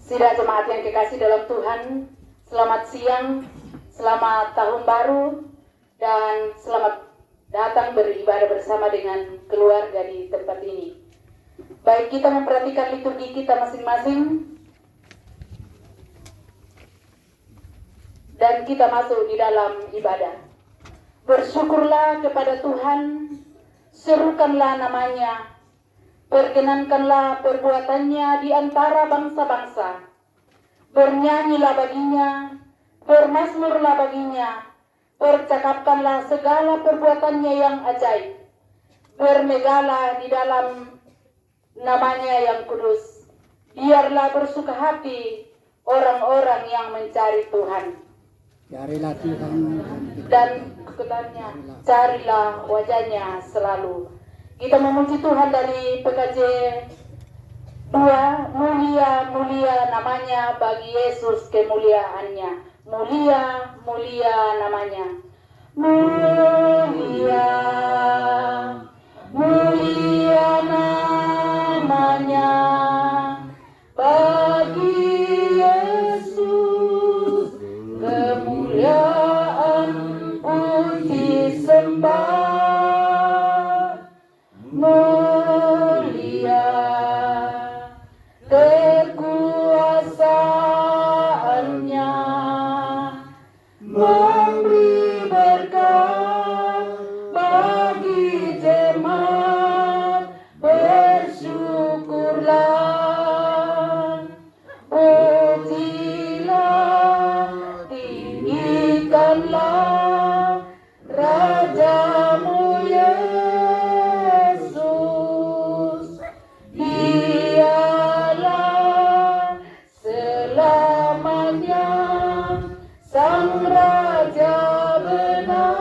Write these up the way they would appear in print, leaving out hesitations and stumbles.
Sidang jemaat yang kekasih dalam Tuhan, selamat siang, selamat tahun baru, dan selamat datang beribadah bersama dengan keluarga di tempat ini. Baik kita memperhatikan liturgi kita masing-masing, dan kita masuk di dalam ibadah. Bersyukurlah kepada Tuhan, serukanlah namanya, perkenankanlah perbuatannya di antara bangsa-bangsa. Bernyanyilah baginya, bermazmurlah baginya, percakapkanlah segala perbuatannya yang ajaib. Bermegalah di dalam namanya yang kudus. Biarlah bersuka hati orang-orang yang mencari Tuhan. Carilah Tuhan Dan kebetulannya, carilah wajahnya selalu. Kita memuji Tuhan dari PKJ 2, mulia, mulia namanya bagi Yesus kemuliaannya. Mulia, mulia namanya. Mulia, mulia namanya bagi Yesus kemuliaan puji sembah. Mulia kekuasaannya, memberi berkat bagi jemaat. Bersyukurlah, pujilah, tinggikanlah Rajamu Yesus. Dialah selamanya Sang Raja benar.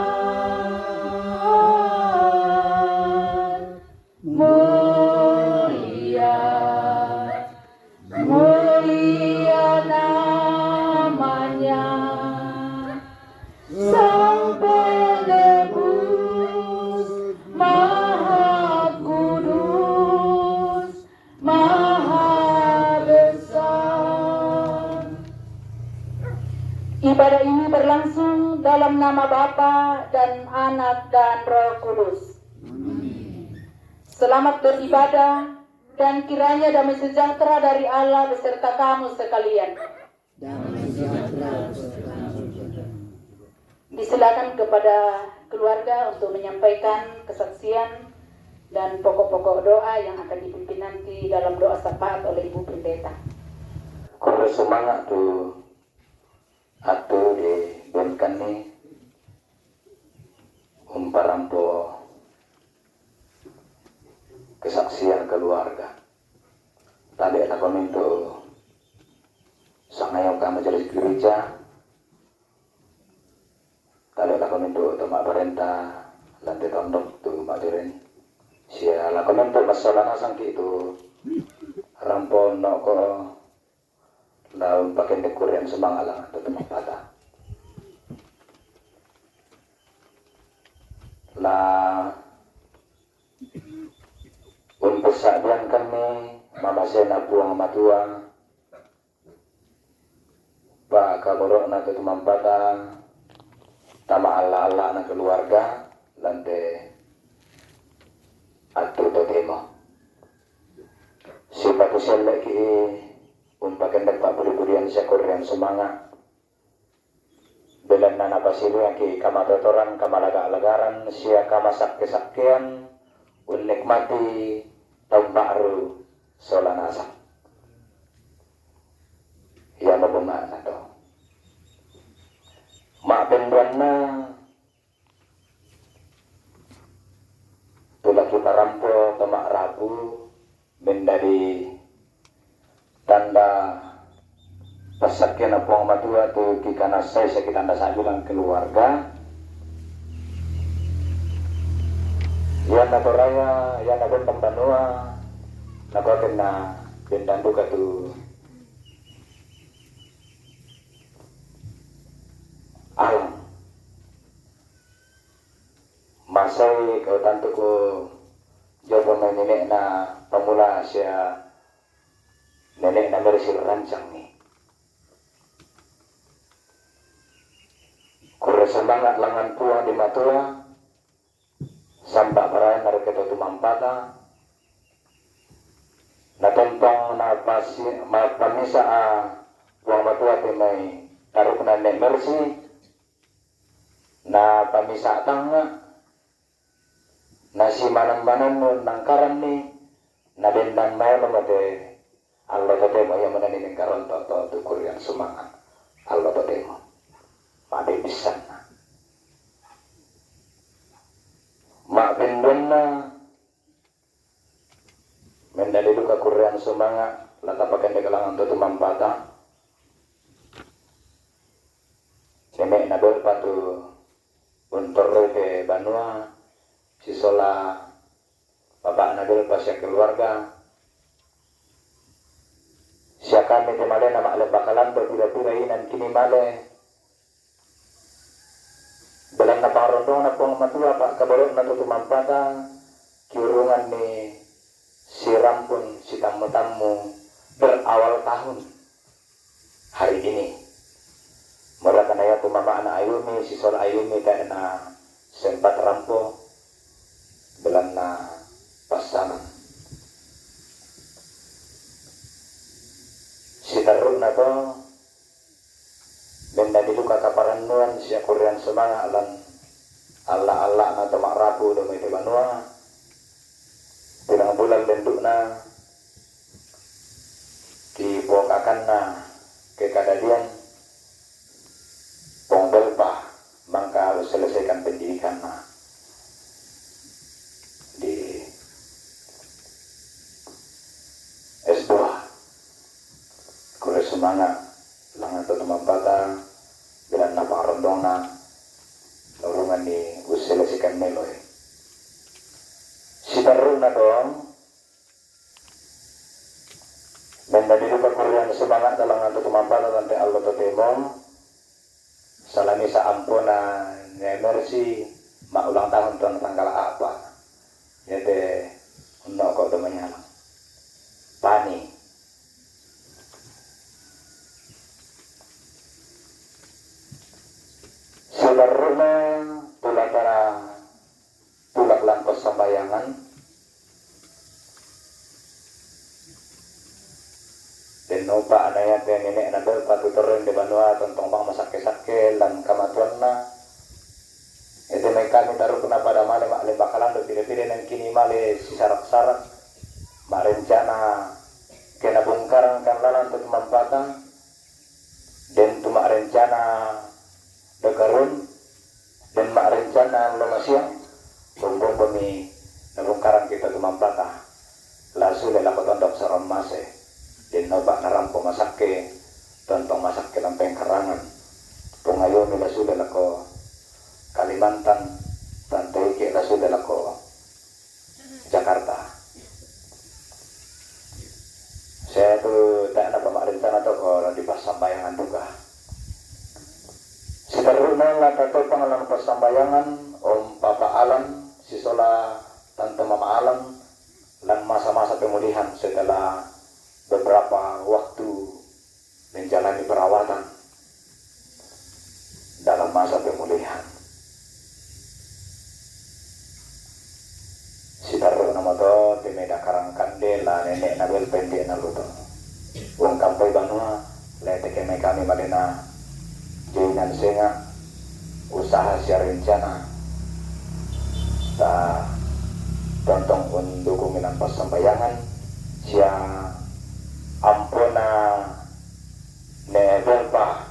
Mulia, mulia namanya Sang Penebus, Maha Kudus, Maha Besar. Ibadah ini berlangsung dalam nama Bapa dan Anak dan Roh Kudus. Selamat beribadah dan kiranya damai sejahtera dari Allah beserta kamu sekalian. damai sejahtera beserta kita. Disilakan kepada keluarga untuk menyampaikan kesaksian dan pokok-pokok doa yang akan dipimpin nanti dalam doa syafaat oleh Ibu Pendeta. Kalau semangat tuh atau di benkan nih umparampo kesaksian keluarga. Tadi ada komentar sangayon ka majelis gereja. Tadi ada komentar mak perintah lantai tondok tuh mak diren. Siala komentar masalah nasangki itu rampon noko daun pakai dekurian semangalang atau teman patah. Lah untuk sajian kami mama sena buang matua Pak kaborok na ketumam patah tama Allah na keluarga lante atu totemo si patusel lagi umpakan dapat beri-berian sekorian semangat belan na napasilu yang ki kamatotoran kamalaga-alagaran siya kamasak-kesakkian unikmati tahun baru solanasa ya mabumana to maapinduan na tulak kita rampo tamak rabu mendari tanda pasakyan na po ang matua to kikanasay sa kitanda sa bilang keluarga. Yan na toraya, yan na bentang banua, nakuakin na bendandu ka to alam. Masay kau tanto ko jopo may nenek na pamula siya nenek na sil rancang nih. Kore semangat langan puang di matua, sampai perayaan dari kita tumampata, na tentang na pamisa puang matua timay taruh na mercy, na pamisa tanga, na si manan-manan mo nangkaran ni, na dendan mayo mate, Allah tote mo yung mananining karon to tukur yang sumangat, Allah tote mo. Mabibisan na. Makbindon na. Mendalilu ka kurian sumanga. Latapakan di kalangan tu tumampata. Nenek nabel patu. Untor ke Banua. Si Sola. Bapak nabel pasya keluarga. Siya kami timale na maklebakalan. Berpira-pira inan kini male. Dalam na parondong na pong matua pak kabarot na tutumampata kiurungan ni si Rampun si tamu-tamu berawal tahun hari ini. Mula kanaya tumama na Ayumi si Sol Ayumi kaya na sempat rampo dalam na pasangan. Si tarun na to benda di luka kaparanuan siya kurian semanga alan Allah na tamak rapu dumay di Banua tinang bulan lenduk na kipokakan na kekadadian pongdel pa mangka harus selesaikan pendidikan na di S2 kurian semanga langan to tumampata bilang napa rondong na nurungan ni uselesikan meloy si tarun na doang benda di luka kurian semangat dalangan to tumampata tante Allah to temong salami sa ampona ni mercy maulang tahun tuan tanggal apa yate unno ko domanya pani. Saudara tulak lampas sambayangan dan nopa anaya yang nenek nabel patu turun di Banua tentang bang masak-sakke dan kamatuan na itu mereka kami taruh kena pada male mak bakalan do pilih-pilih dan kini male si sarak-sarak mak rencana kena bongkaran kan lalan untuk mampatan dan tu mak rencana dekarun dan mak rencana lama siang bumbung bumi nabungkaran kita tumampata lasu lela kotondok saram mase dan nobak narampo masake tontong masak ke lampeng karangan pungayo ni lasu lela ko Kalimantan tantai ke lasu lela ko Jakarta saya tu tak ada mak rencana tu kalau di pasambayangan juga. Sekarang lata to pangalaman pasambayangan Om Papa Alam, si Sola Tante Mama Alam, dan masa-masa pemulihan setelah beberapa waktu menjalani perawatan dalam masa pemulihan. Si taruh nama to timeda karang kande la nenek nabel pendek na luto. Wong kampung Banua lete keme kami malena jainan senga usaha siya rencana ta tontong undukungin ang pasambayangan siya ampona nevel pa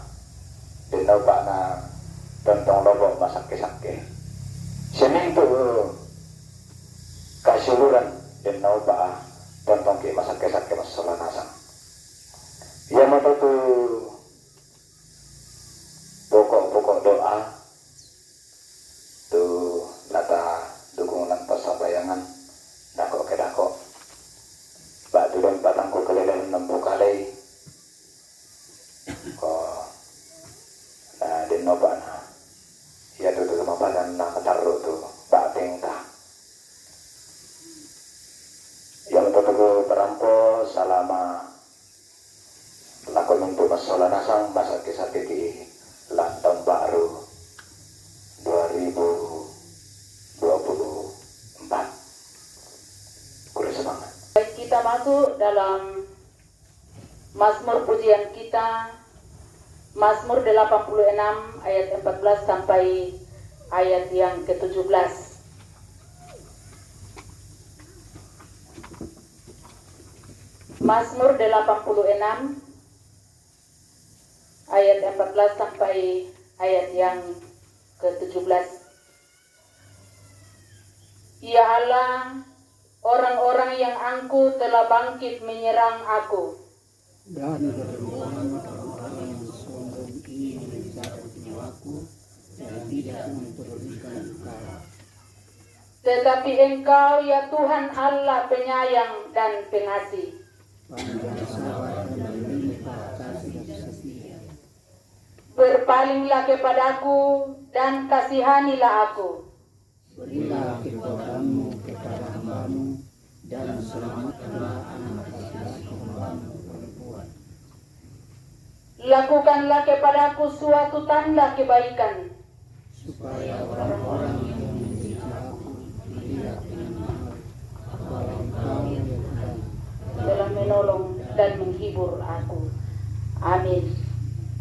dinaw pa na tontong lobo masake-sake siya minto kasuluran dinaw pa tontong ki masake-sake masalanasan iya matutu pokok-pokok doa tu nata dukungan pasambayangan dako ke dako batu dan patangku kelelen nembu kale untuk masalah nasang masa kisah tiki lantang baru 2024. Kurang semangat. Kita masuk dalam Mazmur pujian kita, Mazmur 86 ayat 14 sampai ayat yang ke-17. Mazmur 86 ayat 14 sampai ayat yang ke-17. Ya Allah, orang-orang yang angkuh telah bangkit menyerang aku. Dan berbohong orang-orang yang sombong ini menjatuh jiwaku dan tidak mempedulikan engkau. Tetapi Engkau ya Tuhan Allah penyayang dan pengasih. Panjang sabar dan berlimpah kasih dan setia. Berpalinglah kepadaku dan kasihanilah aku. Berilah kekuatanmu kepada hambamu dan selamatkanlah anak laki-laki hambamu perempuan. Lakukanlah kepadaku suatu tanda kebaikan, Supaya orang-orang yang membenci aku melihat dan mengenal bahwa engkau ya Tuhan dalam menolong dan menghibur aku. Amin.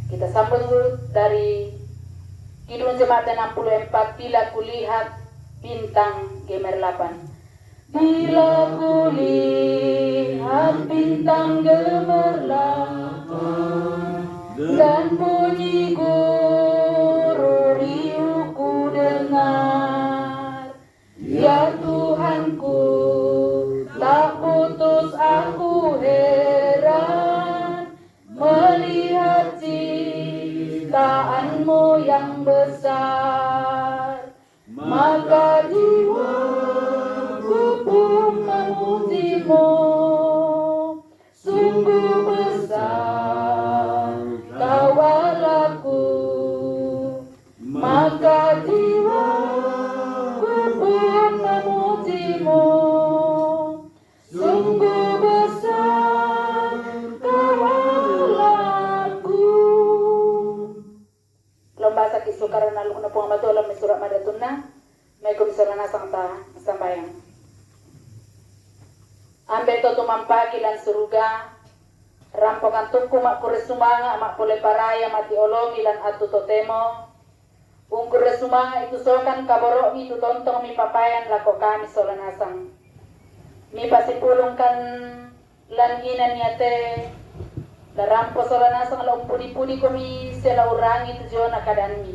Kita sambung dari Kidung Jemaat 64, bila kulihat bintang gemerlapan. Bila kulihat bintang gemerlapan dan bunyi guru riuhku dengar, ya Tuhanku, tak putus aku heran melihat ciptaanmu yang besar. Maka jiwaku pun memujimu, sungguh besar kau Allahku. Maka jiwaku pun memujimu, sungguh besar kau Allahku. Lombasa kisukaran alung na puang matulang may surat madatun na may komisyon na nasang sambayang. Ambe to tumampagi lan suruga, rampokan tuku mak kuresumanga mak pole paraya mati olongi lan atu totemo. Ung kuresumanga itu sokan kaborok mi itu tontong mi papayan lako kami solanasang. Mi pasipulungkan lan inan yate larampo solanasang la umpuni-puni komi sela urangi tujuan akadan mi.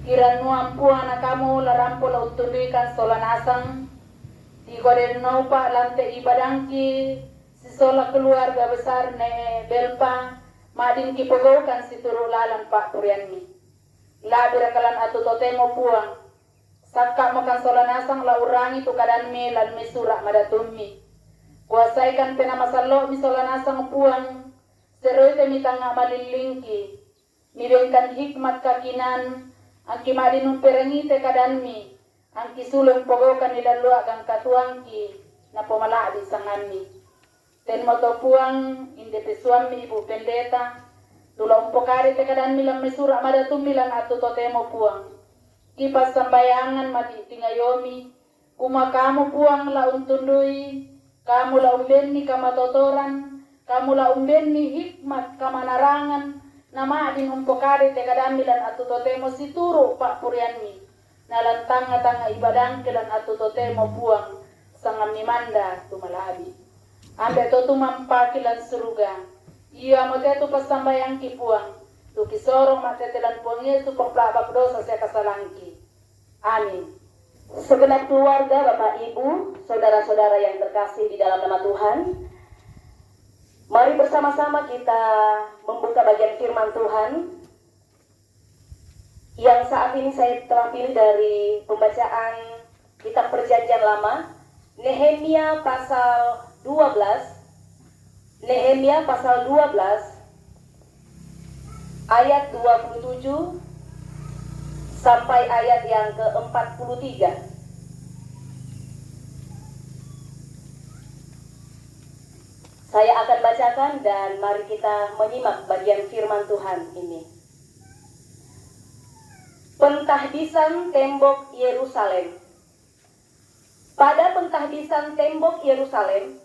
Kiran nuampuan na kamu larampo la utunduikan solanasang. Di kode naupa lantai ibadangki si sola keluarga besar ne belpa madin ki pogokan si turu lalan pak purian mi. Labira kalan atu totemo puang. Sakka makan solanasang la urangi tu kadan mi lan mi surak madatumi. Kuasaikan pena masalo mi solanasang puang. Seroite mi tanga malilingki. Mi bengkan hikmat kakinan. Angki madinum perengite kadan mi. Angki sulong pogokan nilalua kang katuangki. Na pomala di sanganmi. Ten moto puang inde pesuami ibu pendeta. Tula umpokari te kadan milang mesura madatum milang atu totemo puang. Kipas sambayangan mati tingayomi. Kuma kamu puang la untundui. Kamu la umbenni kamatotoran. Kamu la umbenni hikmat kamanarangan. Nama ading umpokari te kadan milang atu totemo situru pak purianmi. Nalan tanga-tanga ibadang kelan atu totemo puang. Sangam manda tumalabi. Ambe to tumampa kilan suruga. Iya mo tetu pasambayang kipuang. Tu kisorong matetelan puang Yesu pemplabak dosa saya kasalangki. Amin. Segenap keluarga, Bapak Ibu, saudara-saudara yang terkasih di dalam nama Tuhan, mari bersama-sama kita membuka bagian firman Tuhan yang saat ini saya telah pilih dari pembacaan kitab Perjanjian Lama, Nehemia pasal 12. Nehemia pasal 12 ayat 27 sampai ayat yang ke-43. Saya akan bacakan dan mari kita menyimak bagian firman Tuhan ini. Pentahbisan tembok Yerusalem. Pada pentahbisan tembok Yerusalem,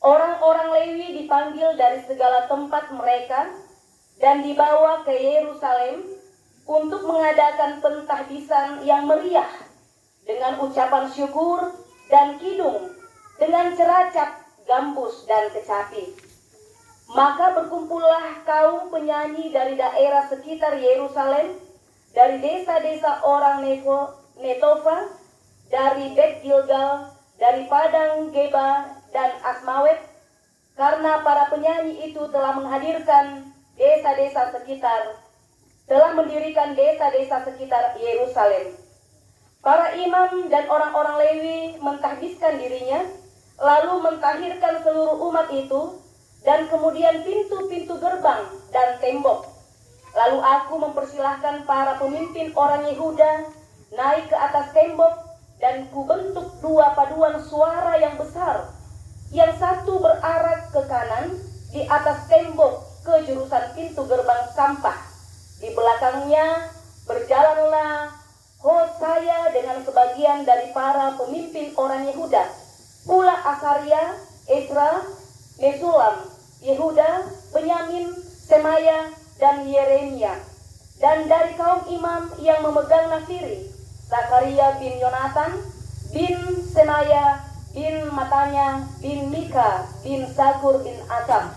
orang-orang Lewi dipanggil dari segala tempat mereka dan dibawa ke Yerusalem untuk mengadakan pentahbisan yang meriah dengan ucapan syukur dan kidung, dengan ceracap, gambus, dan kecapi. Maka berkumpullah kaum penyanyi dari daerah sekitar Yerusalem, dari desa-desa orang Netofa, dari Bet Gilgal, dari Padang Geba dan Asmawet, karena para penyanyi itu telah menghadirkan desa-desa sekitar, telah mendirikan desa-desa sekitar Yerusalem. Para imam dan orang-orang Lewi mentahbiskan dirinya, lalu mentahirkan seluruh umat itu, dan kemudian pintu-pintu gerbang dan tembok. Lalu aku mempersilahkan para pemimpin orang Yehuda naik ke atas tembok, dan kubentuk dua paduan suara yang besar. Yang satu berarak ke kanan di atas tembok ke jurusan pintu gerbang sampah. Di belakangnya berjalanlah Hosea dengan sebagian dari para pemimpin orang Yehuda, pula Asaria, Ezra, Mesulam, Yehuda, Benyamin, Semaya, dan Yeremia. Dan dari kaum imam yang memegang nafiri, Zakaria bin Yonatan, bin Semaya, bin Matanya, bin Mika, bin Sakur, bin Asam.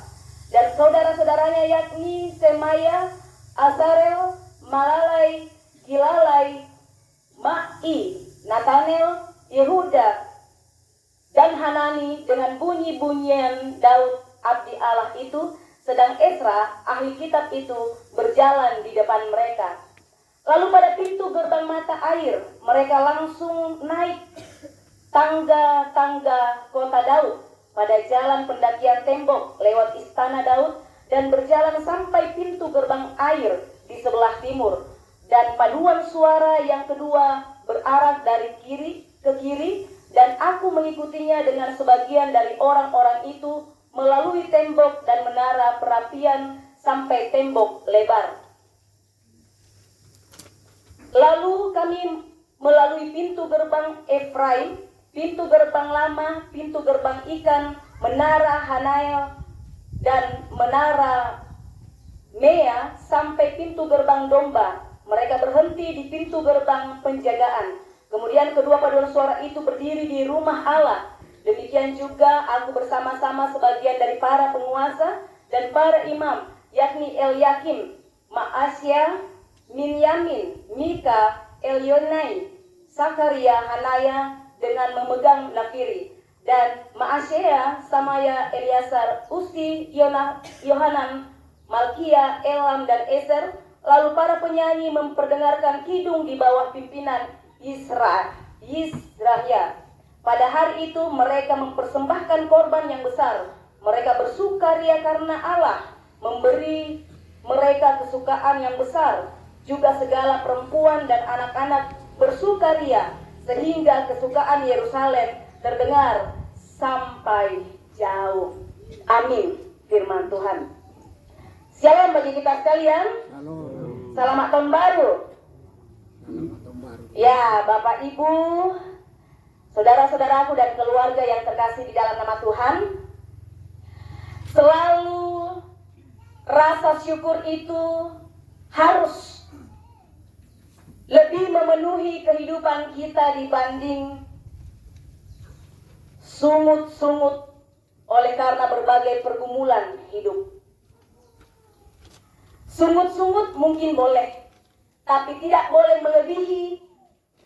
Dan saudara-saudaranya yakni Semaya, Asarel, Malalai, Gilalai, Ma'i, Natanel, Yehuda, dan Hanani dengan bunyi-bunyian Daud abdi Allah itu, sedang Ezra ahli kitab itu berjalan di depan mereka. Lalu pada pintu gerbang mata air mereka langsung naik tangga-tangga kota Daud pada jalan pendakian tembok lewat istana Daud dan berjalan sampai pintu gerbang air di sebelah timur. Dan paduan suara yang kedua berarak dari kiri ke kiri, dan aku mengikutinya dengan sebagian dari orang-orang itu melalui tembok dan menara perapian sampai tembok lebar. Lalu kami melalui pintu gerbang Efraim, pintu gerbang lama, pintu gerbang ikan, menara Hanael, dan menara Mea sampai pintu gerbang domba. Mereka berhenti di pintu gerbang penjagaan. Kemudian kedua paduan suara itu berdiri di rumah Allah. Demikian juga aku bersama-sama sebagian dari para penguasa dan para imam, yakni Eliakim, Maasya, Minyamin, Mika, Elionai, Sakaria, Hanaya dengan memegang nafiri. Dan Maasya, Samaya, Eliasar, Usi, Yohanan, Malkia, Elam, dan Eser. Lalu para penyanyi memperdengarkan kidung di bawah pimpinan Yisrahya. Pada hari itu mereka mempersembahkan korban yang besar. Mereka bersukaria karena Allah memberi mereka kesukaan yang besar. Juga segala perempuan dan anak-anak bersukaria, sehingga kesukaan Yerusalem terdengar sampai jauh. Amin. Firman Tuhan. Shalom bagi kita sekalian. Selamat tahun baru. Ya, Bapak Ibu, saudara-saudaraku dan keluarga yang terkasih di dalam nama Tuhan, selalu rasa syukur itu harus lebih memenuhi kehidupan kita dibanding sungut-sungut oleh karena berbagai pergumulan hidup. Sungut-sungut mungkin boleh, tapi tidak boleh melebihi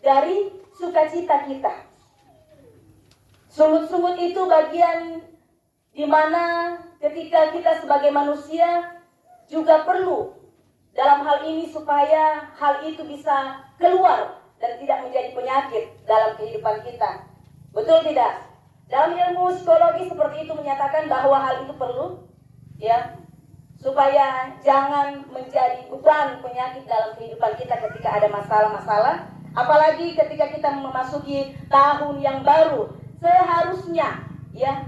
dari sukacita kita. Sungut-sungut itu bagian di mana ketika kita sebagai manusia juga perlu dalam hal ini supaya hal itu bisa keluar dan tidak menjadi penyakit dalam kehidupan kita. Betul tidak? Dalam ilmu psikologi seperti itu menyatakan bahwa hal itu perlu, ya, supaya jangan menjadi beban penyakit dalam kehidupan kita ketika ada masalah-masalah. Apalagi ketika kita memasuki tahun yang baru, seharusnya ya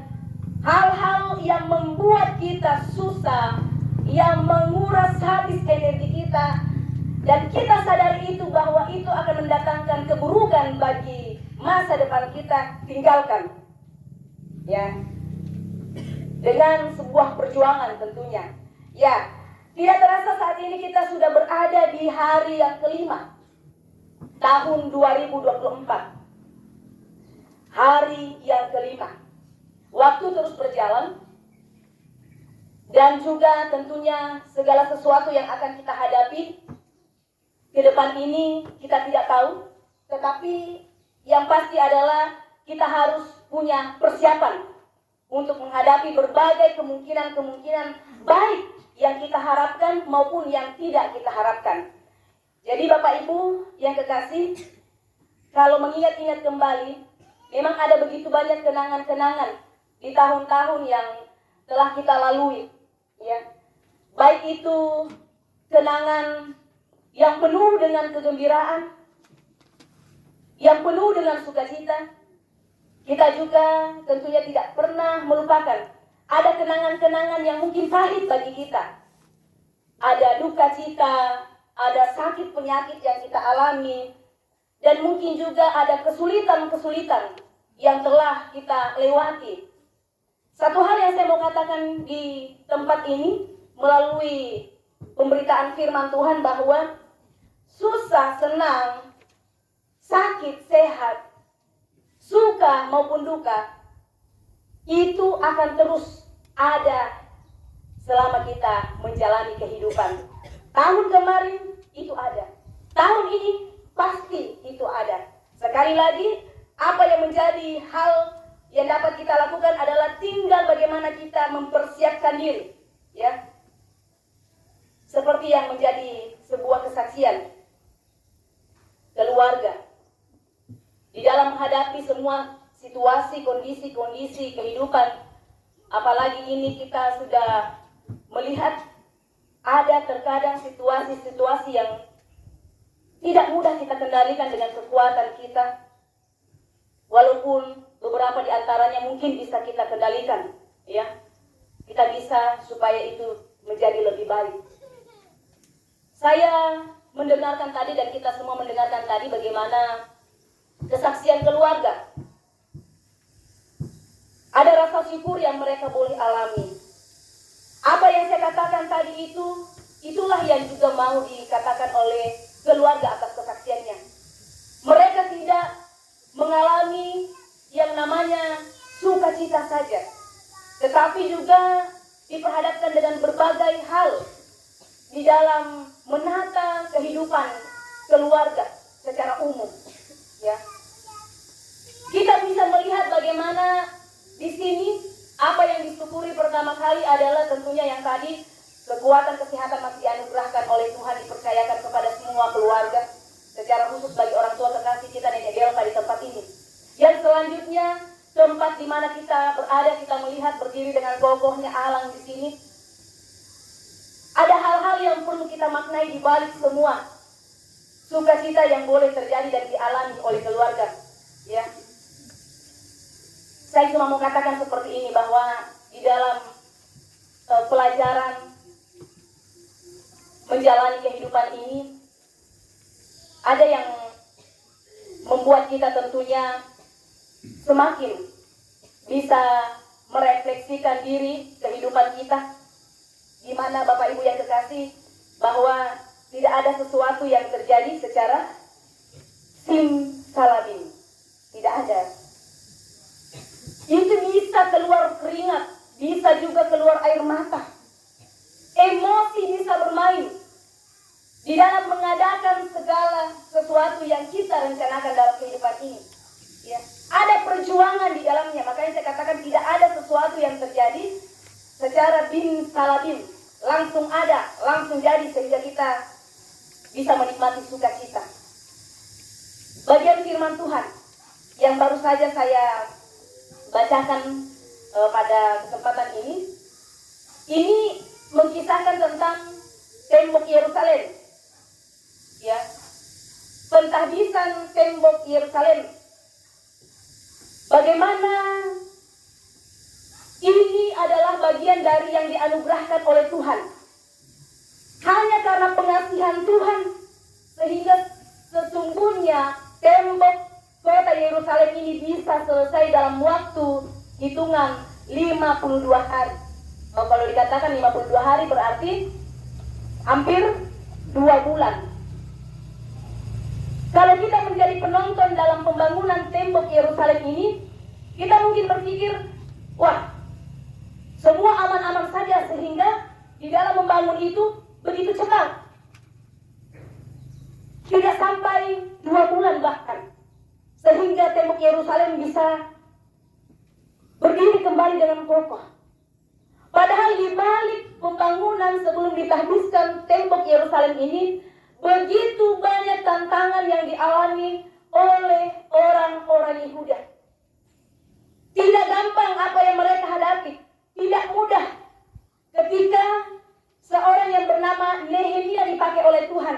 hal-hal yang membuat kita susah, yang menguras habis energi kita, dan kita sadari itu bahwa itu akan mendatangkan keburukan bagi masa depan kita, tinggalkan. Ya, dengan sebuah perjuangan tentunya. Ya, tidak terasa saat ini kita sudah berada di hari yang kelima tahun 2024. Hari yang kelima. Waktu terus berjalan, dan juga tentunya segala sesuatu yang akan kita hadapi ke depan ini kita tidak tahu, tetapi yang pasti adalah kita harus punya persiapan untuk menghadapi berbagai kemungkinan-kemungkinan baik yang kita harapkan maupun yang tidak kita harapkan. Jadi Bapak Ibu yang kekasih, kalau mengingat-ingat kembali, memang ada begitu banyak kenangan-kenangan di tahun-tahun yang telah kita lalui, ya. Baik itu kenangan yang penuh dengan kegembiraan, yang penuh dengan sukacita. Kita juga tentunya tidak pernah melupakan ada kenangan-kenangan yang mungkin pahit bagi kita. Ada duka cita, ada sakit penyakit yang kita alami, dan mungkin juga ada kesulitan-kesulitan yang telah kita lewati. Satu hal yang saya mau katakan di tempat ini melalui pemberitaan firman Tuhan bahwa susah, senang, sakit, sehat, suka maupun duka, itu akan terus ada selama kita menjalani kehidupan. Tahun kemarin itu ada, tahun ini pasti itu ada. Sekali lagi, apa yang menjadi hal yang dapat kita lakukan adalah tinggal bagaimana kita mempersiapkan diri, ya. Seperti yang menjadi sebuah kesaksian keluarga di dalam menghadapi semua situasi, kondisi kehidupan. Apalagi ini kita sudah melihat ada terkadang situasi-situasi yang tidak mudah kita kendalikan dengan kekuatan kita. Walaupun beberapa di antaranya mungkin bisa kita kendalikan, ya. Kita bisa supaya itu menjadi lebih baik. Saya mendengarkan tadi dan kita semua mendengarkan tadi bagaimana kesaksian keluarga. Ada rasa syukur yang mereka boleh alami. Apa yang saya katakan tadi itulah yang juga mau dikatakan oleh keluarga atas kesaksiannya. Mereka tidak mengalami yang namanya sukacita saja, tetapi juga diperhadapkan dengan berbagai hal di dalam menata kehidupan keluarga secara umum, ya. Kita bisa melihat bagaimana di sini apa yang disyukuri pertama kali adalah tentunya yang tadi, kekuatan kesehatan masih dianugerahkan oleh Tuhan, dipercayakan kepada semua keluarga, secara khusus bagi orang tua kekasih kita Nenek Delta di tempat ini. Yang selanjutnya, tempat di mana kita berada, kita melihat berdiri dengan kokohnya alang di sini. Ada hal-hal yang perlu kita maknai di balik semua sukacita yang boleh terjadi dan dialami oleh keluarga, ya. Saya cuma mau katakan seperti ini, bahwa di dalam pelajaran menjalani kehidupan ini, ada yang membuat kita tentunya semakin bisa merefleksikan diri kehidupan kita, di mana Bapak Ibu yang kekasih, bahwa tidak ada sesuatu yang terjadi secara simsalabim. Tidak ada. Itu bisa keluar keringat, bisa juga keluar air mata. Emosi bisa bermain di dalam mengadakan segala sesuatu yang kita rencanakan dalam kehidupan ini, ya. Ada perjuangan di dalamnya, makanya saya katakan tidak ada sesuatu yang terjadi secara bin salabim, langsung ada, langsung jadi sehingga kita bisa menikmati sukacita. Bagian firman Tuhan yang baru saja saya bacakan pada kesempatan ini mengkisahkan tentang tembok Yerusalem, ya. Pentahbisan tembok Yerusalem. Bagaimana ini bagian dari yang dianugerahkan oleh Tuhan. Hanya karena pengasihan Tuhan, sehingga sesungguhnya tembok kota Yerusalem ini bisa selesai dalam waktu hitungan 52 hari. Kalau dikatakan 52 hari berarti hampir 2 bulan. Kalau kita menjadi penonton dalam pembangunan tembok Yerusalem ini, kita mungkin berpikir, wah, semua aman-aman saja sehingga di dalam membangun itu begitu cepat. Tidak sampai 2 bulan bahkan. Sehingga tembok Yerusalem bisa berdiri kembali dengan kokoh. Padahal di balik pembangunan sebelum ditahbiskan tembok Yerusalem ini, begitu banyak tantangan yang dialami oleh orang-orang Yehuda. Tidak gampang apa yang mereka hadapi. Tidak mudah ketika seorang yang bernama Nehemia dipakai oleh Tuhan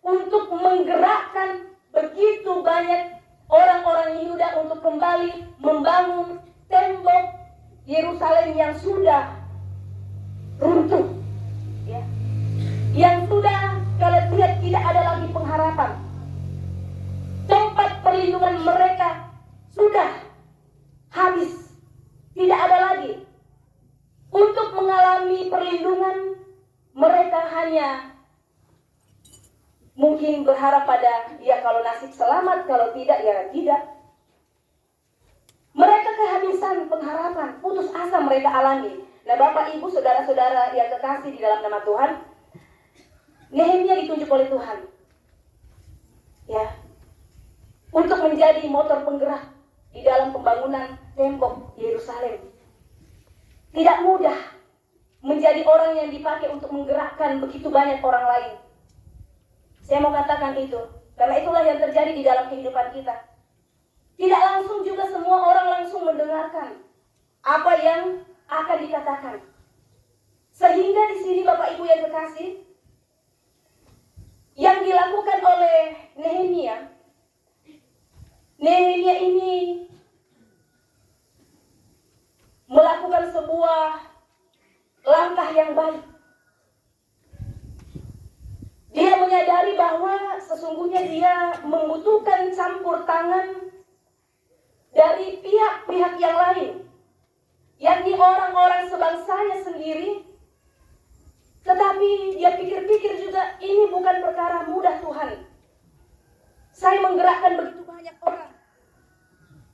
untuk menggerakkan begitu banyak orang-orang Yehuda untuk kembali membangun tembok Yerusalem yang sudah runtuh, ya. Yang sudah, kalau lihat, tidak ada lagi pengharapan. Tempat perlindungan mereka sudah habis, tidak ada lagi. Untuk mengalami perlindungan, mereka hanya mungkin berharap pada, ya kalau nasib selamat, kalau tidak, ya tidak. Mereka kehabisan pengharapan, putus asa mereka alami. Nah, Bapak, Ibu, saudara-saudara yang kekasih di dalam nama Tuhan, Nehemia ditunjuk oleh Tuhan, ya, untuk menjadi motor penggerak di dalam pembangunan tembok Yerusalem. Tidak mudah menjadi orang yang dipakai untuk menggerakkan begitu banyak orang lain. Saya mau katakan itu, karena itulah yang terjadi di dalam kehidupan kita. Tidak langsung juga semua orang langsung mendengarkan apa yang akan dikatakan. Sehingga di sini Bapak Ibu yang kekasih, yang dilakukan oleh Nehemia ini melakukan sebuah langkah yang baik. Dia menyadari bahwa sesungguhnya dia membutuhkan campur tangan dari pihak-pihak yang lain, yakni orang-orang sebangsanya sendiri. Tetapi dia pikir-pikir juga, ini bukan perkara mudah, Tuhan. Saya menggerakkan begitu banyak orang.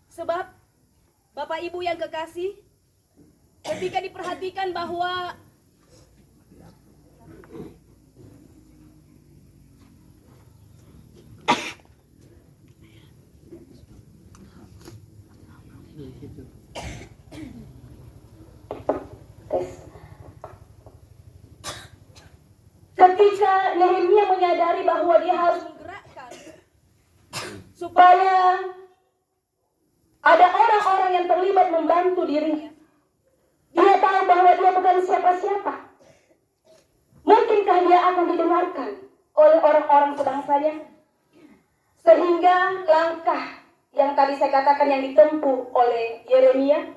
Sebab Bapak Ibu yang kekasih, ketika diperhatikan bahwa ketika Nehemia menyadari bahwa dia harus menggerakkan supaya ada orang-orang yang terlibat membantu dirinya. Dia tahu bahwa dia bukan siapa-siapa. Mungkinkah dia akan didengarkan oleh orang-orang sebangsanya? Sehingga langkah yang tadi saya katakan yang ditempuh oleh Yeremia,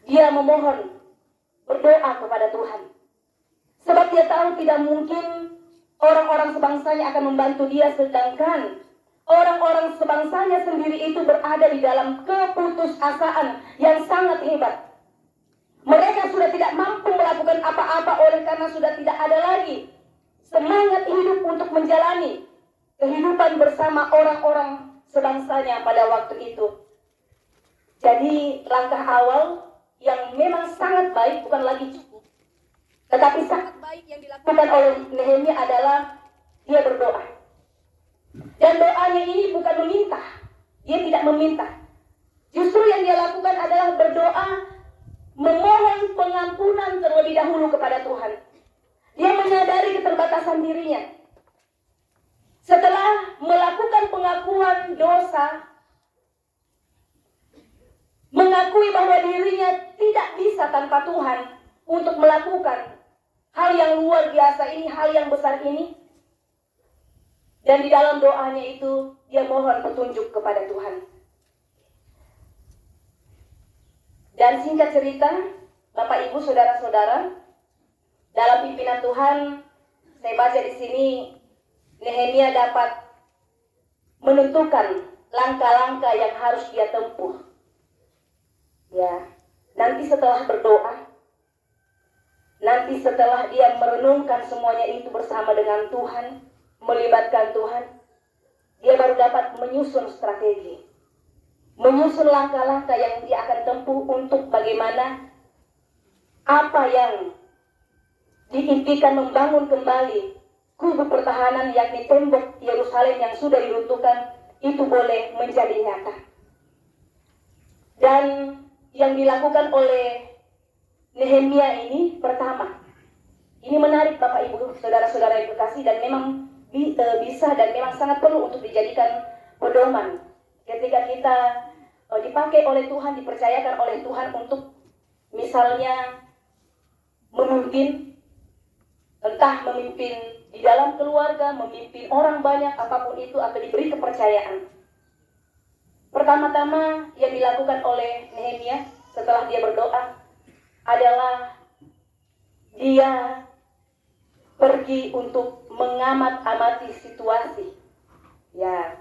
dia memohon, berdoa kepada Tuhan. Sebab dia tahu tidak mungkin orang-orang sebangsanya akan membantu dia, sedangkan orang-orang sebangsanya sendiri itu berada di dalam keputusasaan yang sangat hebat. Mereka sudah tidak mampu melakukan apa-apa oleh karena sudah tidak ada lagi semangat hidup untuk menjalani kehidupan bersama orang-orang sebangsanya pada waktu itu. Jadi langkah awal yang memang sangat baik, bukan lagi cukup, tetapi sangat baik yang dilakukan oleh Nehemia adalah dia berdoa. Dan doanya ini bukan meminta, dia tidak meminta. Justru yang dia lakukan adalah berdoa, memohon pengampunan terlebih dahulu kepada Tuhan. Dia menyadari keterbatasan dirinya. Setelah melakukan pengakuan dosa, mengakui bahwa dirinya tidak bisa tanpa Tuhan untuk melakukan hal yang luar biasa ini, hal yang besar ini. Dan di dalam doanya itu, dia mohon petunjuk kepada Tuhan. Dan singkat cerita, Bapak Ibu, saudara-saudara, dalam pimpinan Tuhan, saya baca di sini Nehemia dapat menentukan langkah-langkah yang harus dia tempuh. Ya, nanti setelah berdoa, nanti setelah dia merenungkan semuanya itu bersama dengan Tuhan, melibatkan Tuhan, dia baru dapat menyusun strategi, menyusun langkah-langkah yang dia akan tempuh untuk bagaimana apa yang diimpikan membangun kembali kubu pertahanan, yakni tembok Yerusalem yang sudah diruntuhkan, itu boleh menjadi nyata. Dan yang dilakukan oleh Nehemia ini pertama, ini menarik Bapak Ibu, saudara-saudara yang berkasih, dan memang bisa dan memang sangat perlu untuk dijadikan pedoman ketika kita dipakai oleh Tuhan, dipercayakan oleh Tuhan untuk misalnya memimpin, entah memimpin di dalam keluarga, memimpin orang banyak, apapun itu, atau diberi kepercayaan. Pertama-tama yang dilakukan oleh Nehemia setelah dia berdoa adalah dia pergi untuk mengamat-amati situasi. Ya,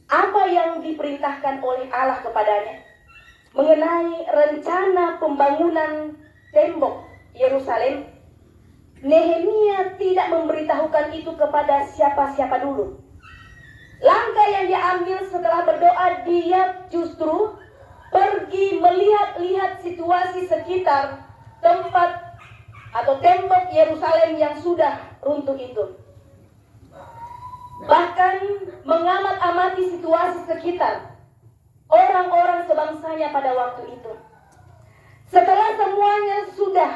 apa yang diperintahkan oleh Allah kepadanya mengenai rencana pembangunan tembok Yerusalem, Nehemia tidak memberitahukan itu kepada siapa-siapa dulu. Langkah yang dia ambil setelah berdoa, dia justru pergi melihat-lihat situasi sekitar tempat atau tembok Yerusalem yang sudah runtuh itu. Bahkan mengamat-amati situasi sekitar orang-orang sebangsanya pada waktu itu. Setelah semuanya sudah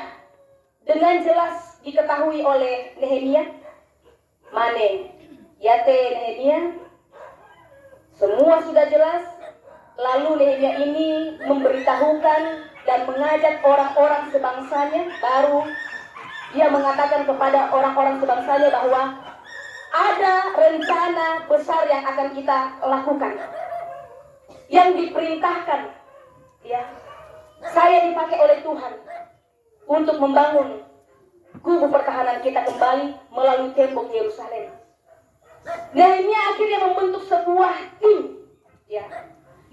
dengan jelas diketahui oleh Nehemia, Mane, Yate Nehemia, semua sudah jelas. Lalu Nehemia ini memberitahukan dan mengajak orang-orang sebangsanya. Baru dia mengatakan kepada orang-orang sebangsanya bahwa ada rencana besar yang akan kita lakukan, yang diperintahkan. Ya, saya dipakai oleh Tuhan untuk membangun kubu pertahanan kita kembali melalui tembok Yerusalem. Nehemia akhirnya membentuk sebuah tim, ya,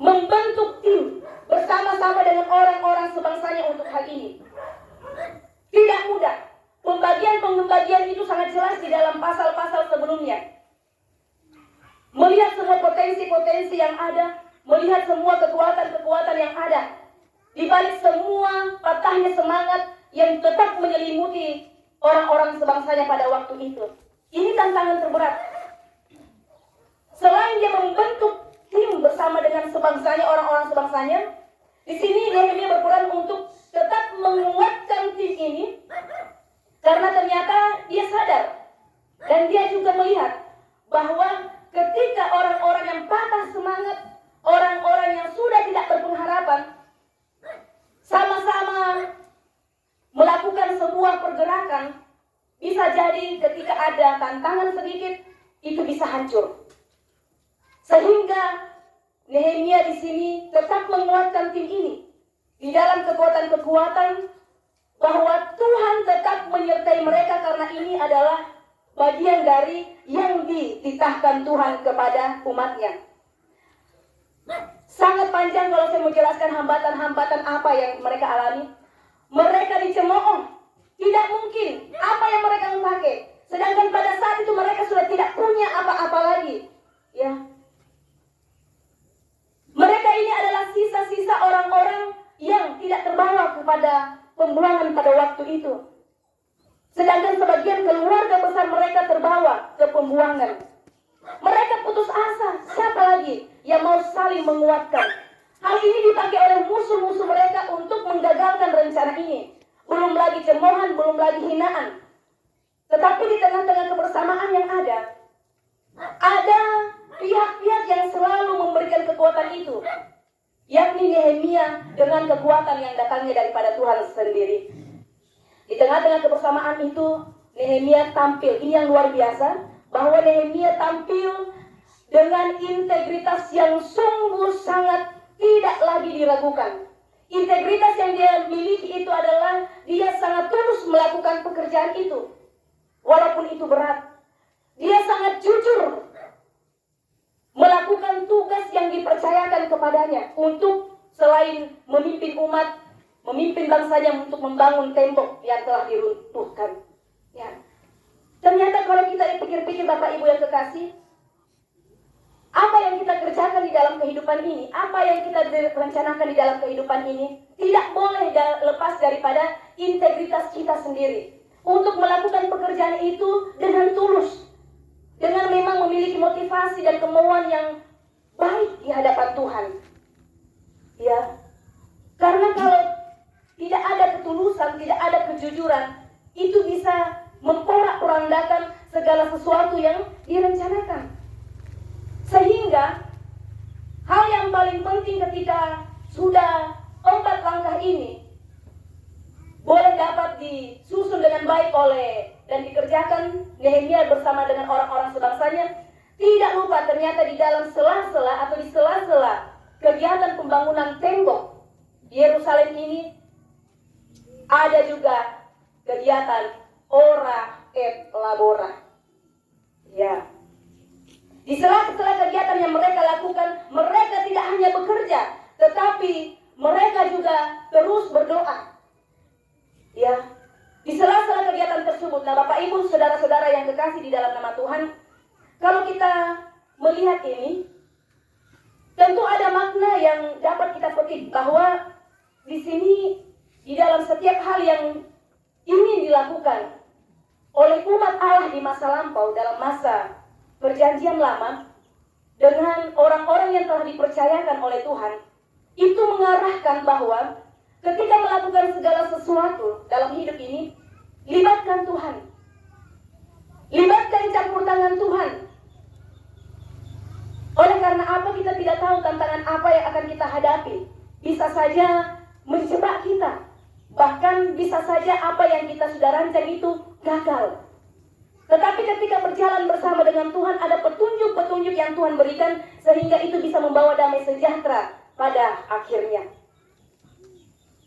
membentuk tim bersama-sama dengan orang-orang sebangsanya untuk hal ini. Tidak mudah. Pembagian itu sangat jelas di dalam pasal-pasal sebelumnya. Melihat semua potensi-potensi yang ada, melihat semua kekuatan-kekuatan yang ada, di balik semua patahnya semangat yang tetap menyelimuti orang-orang sebangsanya pada waktu itu. Ini tantangan terberat. Selain dia membentuk tim bersama dengan sebangsanya, orang-orang sebangsanya, di sini Nehemia berperan untuk tetap menguatkan tim ini, karena ternyata dia sadar dan dia juga melihat bahwa ketika orang-orang yang patah semangat, orang-orang yang sudah tidak berpengharapan, sama-sama melakukan sebuah pergerakan, bisa jadi ketika ada tantangan sedikit, itu bisa hancur. Sehingga Nehemia di sini tetap menguatkan tim ini di dalam kekuatan-kekuatan, bahwa Tuhan tetap menyertai mereka karena ini adalah bagian dari yang dititahkan Tuhan kepada umatnya. Sangat panjang kalau saya menjelaskan hambatan-hambatan apa yang mereka alami. Mereka dicemooh, tidak mungkin apa yang mereka memakai. Sedangkan pada saat itu mereka sudah tidak punya apa-apa lagi. Ya, mereka ini adalah sisa-sisa orang-orang yang tidak terbawa kepada pembuangan pada waktu itu. Sedangkan sebagian keluarga besar mereka terbawa ke pembuangan. Mereka putus asa. Siapa lagi yang mau saling menguatkan? Hal ini dipakai oleh musuh-musuh mereka untuk menggagalkan rencana ini. Belum lagi cemoohan, belum lagi hinaan. Tetapi di tengah-tengah kebersamaan yang ada pihak-pihak yang selalu memberikan kekuatan itu, yakni Nehemia dengan kekuatan yang datangnya daripada Tuhan sendiri. Di tengah-tengah kebersamaan itu, Nehemia tampil. Ini yang luar biasa, bahwa Nehemia tampil dengan integritas yang sungguh sangat tidak lagi diragukan. Integritas yang dia miliki itu adalah dia sangat tulus melakukan pekerjaan itu, walaupun itu berat. Dia sangat jujur melakukan tugas yang dipercayakan kepadanya untuk selain memimpin umat, memimpin bangsanya untuk membangun tembok yang telah diruntuhkan. Ya. Ternyata kalau kita pikir-pikir Bapak Ibu yang kekasih, apa yang kita kerjakan di dalam kehidupan ini, apa yang kita rencanakan di dalam kehidupan ini, tidak boleh lepas daripada integritas kita sendiri. Untuk melakukan pekerjaan itu dengan tulus, dengan memang memiliki motivasi dan kemauan yang baik di hadapan Tuhan. Ya, karena kalau tidak ada ketulusan, tidak ada kejujuran, itu bisa memporak-porandakan segala sesuatu yang direncanakan. Sehingga hal yang paling penting ketika sudah 4 langkah ini boleh dapat disusun dengan baik oleh dan dikerjakan Nehemia bersama dengan orang-orang sebangsanya, tidak lupa ternyata di dalam sela-sela atau di sela-sela kegiatan pembangunan tembok Yerusalem ini ada juga kegiatan ora et labora. Ya. Di sela-sela kegiatan yang mereka lakukan, mereka tidak hanya bekerja, tetapi mereka juga terus berdoa. Ya, di sela-sela kegiatan tersebut, nah Bapak Ibu, saudara-saudara yang kekasih di dalam nama Tuhan, kalau kita melihat ini, tentu ada makna yang dapat kita petik bahwa di sini di dalam setiap hal yang ingin dilakukan oleh umat Allah di masa lampau dalam masa Perjanjian Lama dengan orang-orang yang telah dipercayakan oleh Tuhan, itu mengarahkan bahwa ketika melakukan segala sesuatu dalam hidup ini, libatkan Tuhan, libatkan campur tangan Tuhan. Oleh karena apa kita tidak tahu tantangan apa yang akan kita hadapi, bisa saja menjebak kita, bahkan bisa saja apa yang kita sudah rancang itu gagal. Tetapi ketika berjalan bersama dengan Tuhan, ada petunjuk-petunjuk yang Tuhan berikan sehingga itu bisa membawa damai sejahtera pada akhirnya.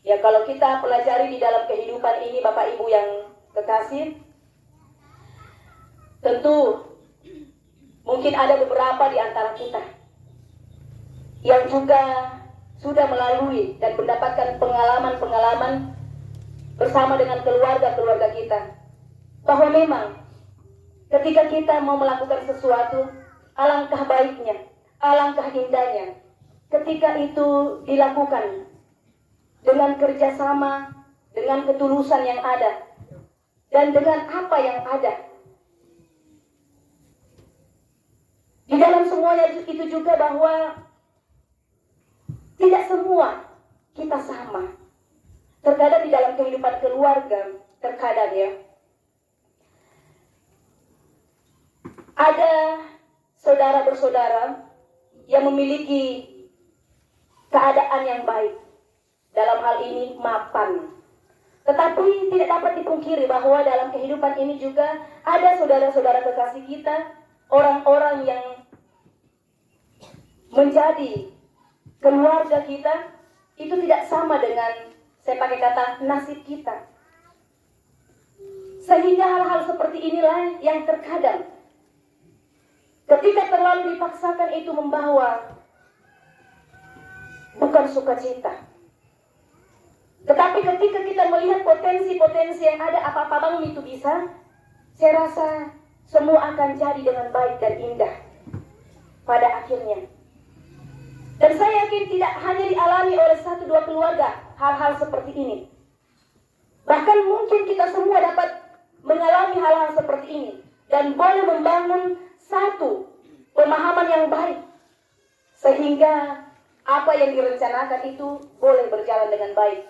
Ya, kalau kita pelajari di dalam kehidupan ini Bapak Ibu yang kekasih, tentu mungkin ada beberapa di antara kita yang juga sudah melalui dan mendapatkan pengalaman-pengalaman bersama dengan keluarga-keluarga kita, bahwa memang ketika kita mau melakukan sesuatu, alangkah baiknya, alangkah indahnya ketika itu dilakukan dengan kerjasama, dengan ketulusan yang ada, dan dengan apa yang ada. Di dalam semuanya itu juga bahwa tidak semua kita sama. Terkadang di dalam kehidupan keluarga, terkadang ya, ada saudara bersaudara yang memiliki keadaan yang baik, dalam hal ini mapan. Tetapi tidak dapat dipungkiri bahwa dalam kehidupan ini juga ada saudara-saudara kekasih kita, orang-orang yang menjadi keluarga kita, itu tidak sama dengan, saya pakai kata, nasib kita. Sehingga hal-hal seperti inilah yang terkadang ketika terlalu dipaksakan itu membawa bukan sukacita. Tetapi ketika kita melihat potensi-potensi yang ada, apa-apa bangun itu bisa, saya rasa semua akan jadi dengan baik dan indah pada akhirnya. Dan saya yakin tidak hanya dialami oleh 1-2 keluarga hal-hal seperti ini. Bahkan mungkin kita semua dapat mengalami hal-hal seperti ini dan boleh membangun satu pemahaman yang baik sehingga apa yang direncanakan itu boleh berjalan dengan baik.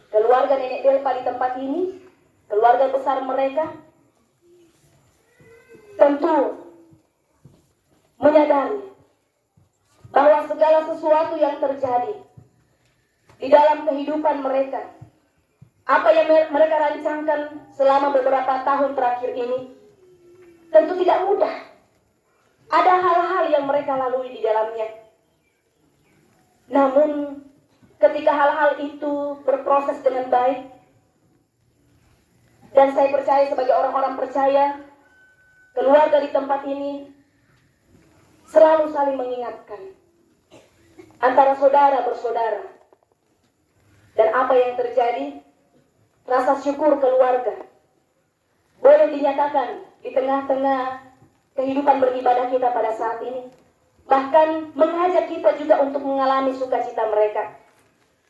Keluarga Nenek Delpa di tempat ini, keluarga besar mereka, tentu menyadari bahwa segala sesuatu yang terjadi di dalam kehidupan mereka, apa yang mereka rancangkan selama beberapa tahun terakhir ini, tentu tidak mudah. Ada hal-hal yang mereka lalui di dalamnya. Namun ketika hal-hal itu berproses dengan baik. Dan saya percaya sebagai orang-orang percaya, keluarga di tempat ini selalu saling mengingatkan antara saudara bersaudara. Dan apa yang terjadi, rasa syukur keluarga boleh dinyatakan di tengah-tengah kehidupan beribadah kita pada saat ini. Bahkan mengajak kita juga untuk mengalami sukacita mereka.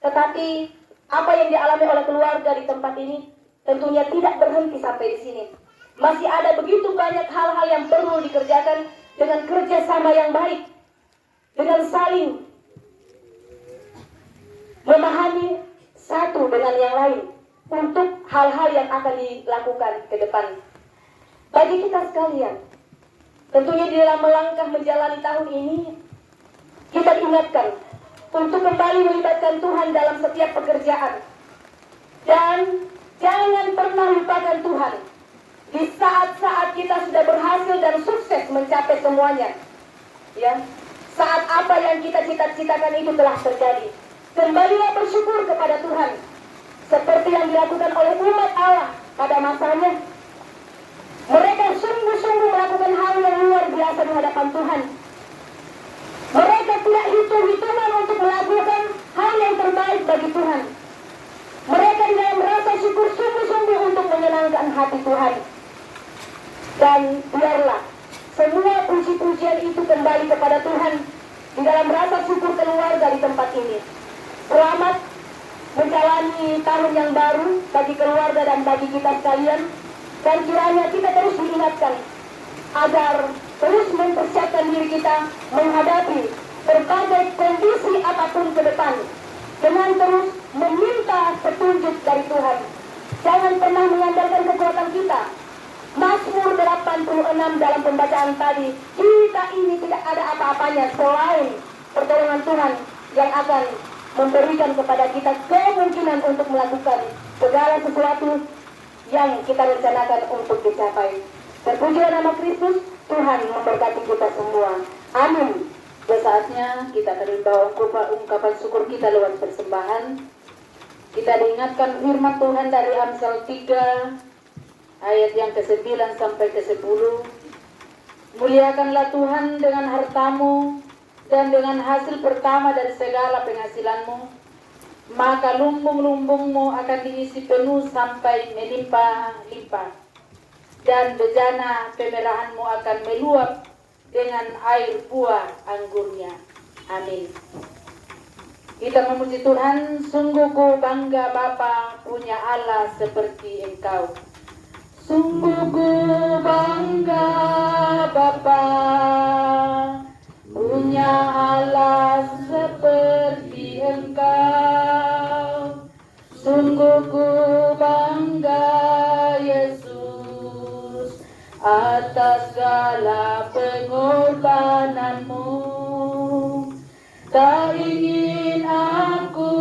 Tetapi apa yang dialami oleh keluarga di tempat ini tentunya tidak berhenti sampai di sini. Masih ada begitu banyak hal-hal yang perlu dikerjakan dengan kerjasama yang baik, dengan saling memahami satu dengan yang lain untuk hal-hal yang akan dilakukan ke depan. Bagi kita sekalian, tentunya di dalam melangkah menjalani tahun ini, kita diingatkan untuk kembali melibatkan Tuhan dalam setiap pekerjaan. Dan jangan pernah lupakan Tuhan di saat-saat kita sudah berhasil dan sukses mencapai semuanya. Ya, saat apa yang kita cita-citakan itu telah terjadi, kembalilah bersyukur kepada Tuhan, seperti yang dilakukan oleh umat Allah pada masanya. Mereka sungguh-sungguh melakukan hal yang luar biasa di hadapan Tuhan. Mereka tidak hitung-hitungan untuk melakukan hal yang terbaik bagi Tuhan. Mereka di dalam rasa syukur sungguh-sungguh untuk menyenangkan hati Tuhan. Dan biarlah semua puji-pujian itu kembali kepada Tuhan di dalam rasa syukur keluarga di tempat ini. Selamat menjalani tahun yang baru bagi keluarga dan bagi kita sekalian. Dan kiranya kita terus diingatkan agar terus mempersiapkan diri kita menghadapi berbagai kondisi apapun ke depan, dengan terus meminta petunjuk dari Tuhan. Jangan pernah mengandalkan kekuatan kita. Mazmur 86 dalam pembacaan tadi, kita ini tidak ada apa-apanya selain pertolongan Tuhan yang akan memberikan kepada kita kemungkinan untuk melakukan segala sesuatu yang kita rencanakan untuk dicapai. Terpujilah nama Kristus. Tuhan memberkati kita semua. Amin. Sudah saatnya kita membawa ungkapan syukur kita lewat persembahan. Kita diingatkan firman Tuhan dari Amsal 3 ayat yang ke-9 sampai ke-10. Muliakanlah Tuhan dengan hartamu dan dengan hasil pertama dari segala penghasilanmu, maka lumbung-lumbungmu akan diisi penuh sampai melimpah-limpah, dan bejana pemerahanmu akan meluap dengan air buah anggurnya. Amin. Kita memuji Tuhan. Sungguh ku bangga Bapa punya Allah seperti Engkau. Sungguh ku bangga Bapa punya Allah seperti Engkau. Sungguh ku bangga Yesus atas segala pengorbananmu. Tak ingin aku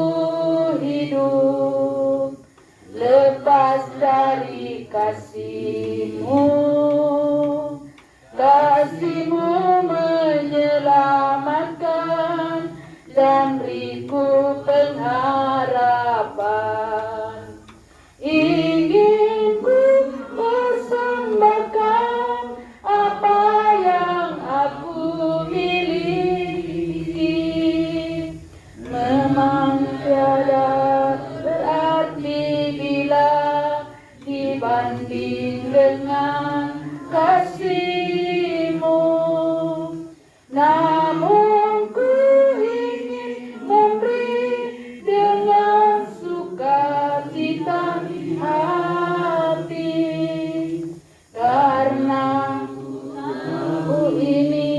hidup lepas dari kasih-Mu. Kasih-Mu menyelamatkan dan beriku pengharapan. Ingin ku persembahkan apa yang aku miliki. Memang tiada berarti bila dibanding dengan kasih-Mu. Namun ku ingin memberi dengan sukacita hati, karena ku ini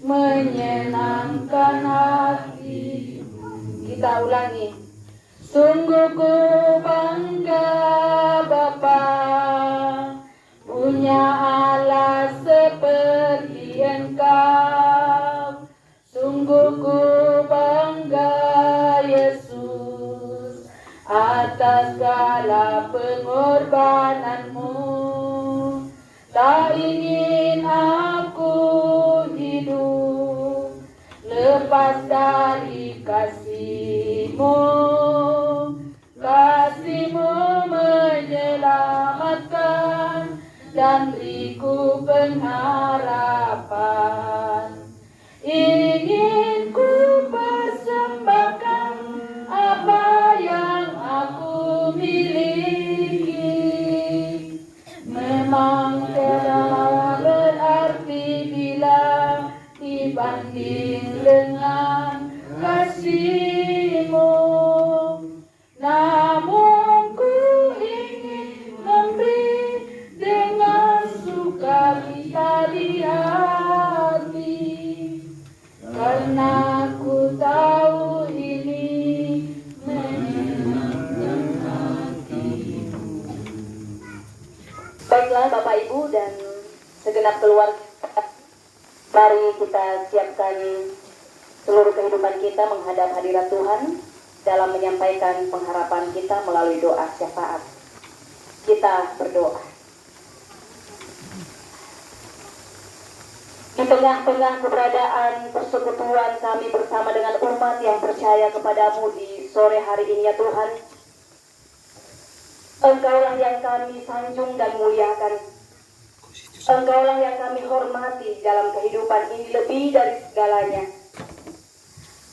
menyenangkan hati. Kita ulangi. Sungguh ku bangga Bapa punya Allah seperti Engkau. Sungguh ku bangga Yesus atas segala pengorbananmu. Tak ingin aku hidup lepas dari kasih-Mu. kasih-Mu, kasih-Mu menyelamatkan dan beriku pengharapan. Ingin ku persembahkan apa yang aku miliki. Memang tiada berarti bila dibanding dengan kasih-Mu. Namun ku ingin memberi dengan sukacita di hati, karena ku tahu ini menyenangkan hati-Mu. Baiklah Bapak Ibu dan segenap keluarga, mari kita siapkan seluruh kehidupan kita menghadap hadirat Tuhan dalam menyampaikan pengharapan kita melalui doa syafaat. Kita berdoa. Di tengah-tengah keberadaan persekutuan kami bersama dengan umat yang percaya kepadamu di sore hari ini ya Tuhan, Engkaulah yang kami sanjung dan muliakan. Engkaulah yang kami hormati dalam kehidupan ini lebih dari segalanya.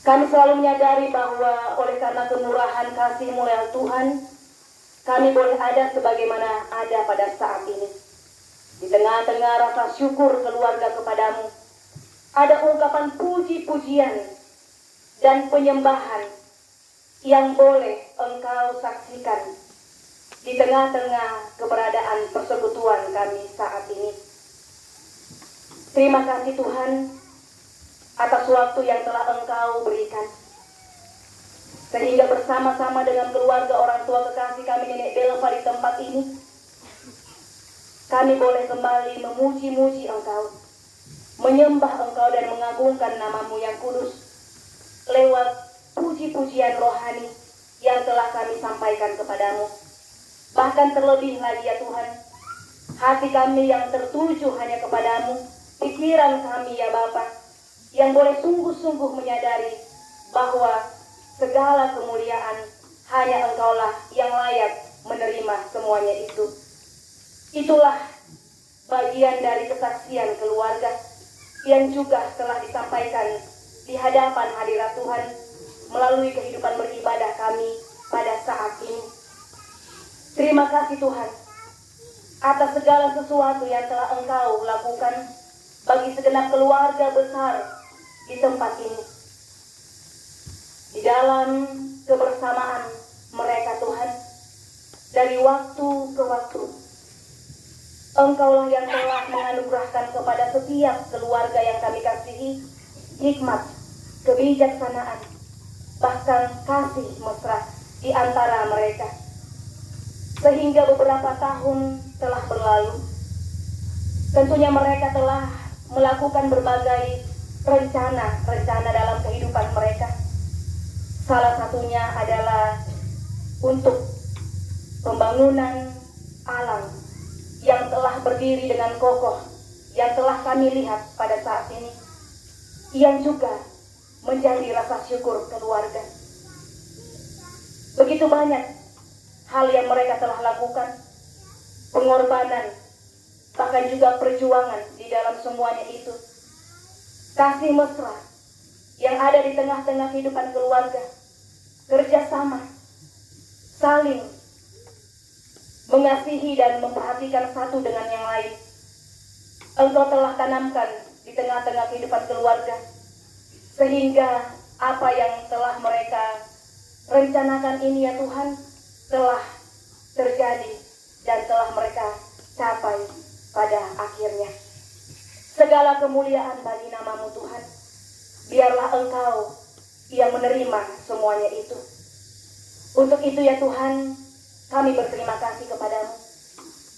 Kami selalu menyadari bahwa oleh karena kemurahan kasih-Mu ya Tuhan, kami boleh ada sebagaimana ada pada saat ini. Di tengah-tengah rasa syukur keluarga kepadamu, ada ungkapan puji-pujian dan penyembahan yang boleh Engkau saksikan di tengah-tengah keberadaan persekutuan kami saat ini. Terima kasih Tuhan atas waktu yang telah Engkau berikan, sehingga bersama-sama dengan keluarga orang tua kekasih kami Nenek Belva di tempat ini, kami boleh kembali memuji-muji Engkau, menyembah Engkau dan mengagungkan nama-Mu yang kudus lewat puji-pujian rohani yang telah kami sampaikan kepadamu. Bahkan terlebih lagi ya Tuhan, hati kami yang tertuju hanya kepadamu, pikiran kami ya Bapa, yang boleh sungguh-sungguh menyadari bahwa segala kemuliaan hanya Engkaulah yang layak menerima semuanya itu. Itulah bagian dari kesaksian keluarga yang juga telah disampaikan di hadapan hadirat Tuhan melalui kehidupan beribadah kami pada saat ini. Terima kasih Tuhan atas segala sesuatu yang telah Engkau lakukan bagi segenap keluarga besar di tempat ini. Di dalam kebersamaan mereka Tuhan, dari waktu ke waktu, Engkaulah yang telah menganugerahkan kepada setiap keluarga yang kami kasihi hikmat, kebijaksanaan, bahkan kasih mesra di antara mereka. Sehingga beberapa tahun telah berlalu, tentunya mereka telah melakukan berbagai rencana dalam kehidupan mereka. Salah satunya adalah untuk pembangunan alam yang telah berdiri dengan kokoh, yang telah kami lihat pada saat ini, yang juga menjadi rasa syukur keluarga. Begitu banyak hal yang mereka telah lakukan, pengorbanan, bahkan juga perjuangan di dalam semuanya itu. Kasih mesra yang ada di tengah-tengah kehidupan keluarga, kerjasama, saling mengasihi dan memperhatikan satu dengan yang lain. Engkau telah tanamkan di tengah-tengah kehidupan keluarga, sehingga apa yang telah mereka rencanakan ini ya Tuhan, telah terjadi dan telah mereka capai pada akhirnya. Segala kemuliaan bagi nama-Mu Tuhan. Biarlah Engkau yang menerima semuanya itu. Untuk itu ya Tuhan, kami berterima kasih kepadamu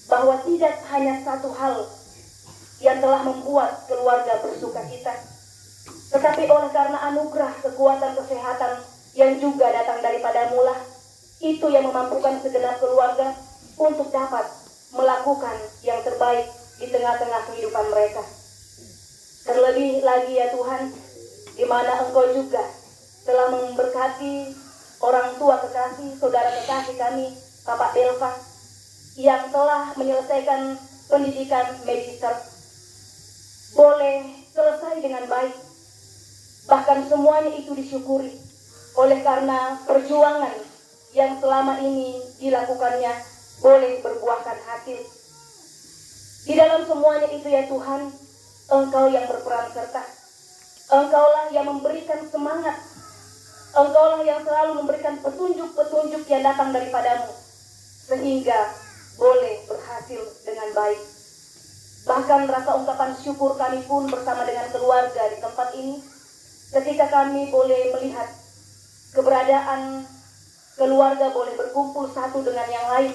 bahwa tidak hanya satu hal yang telah membuat keluarga bersukacita, tetapi oleh karena anugerah kekuatan kesehatan yang juga datang daripadamu lah, itu yang memampukan segenap keluarga untuk dapat melakukan yang terbaik di tengah-tengah kehidupan mereka. Terlebih lagi ya Tuhan, di mana Engkau juga telah memberkati orang tua kekasih, saudara kekasih kami, Bapak Belva, yang telah menyelesaikan pendidikan magister, boleh selesai dengan baik. Bahkan semuanya itu disyukuri oleh karena perjuangan yang selama ini dilakukannya boleh berbuahkan hasil. Di dalam semuanya itu ya Tuhan, Engkau yang berperan serta. Engkaulah yang memberikan semangat. Engkaulah yang selalu memberikan petunjuk-petunjuk yang datang daripadamu, sehingga boleh berhasil dengan baik. Bahkan rasa ungkapan syukur kami pun bersama dengan keluarga di tempat ini, ketika kami boleh melihat keberadaan keluarga boleh berkumpul satu dengan yang lain,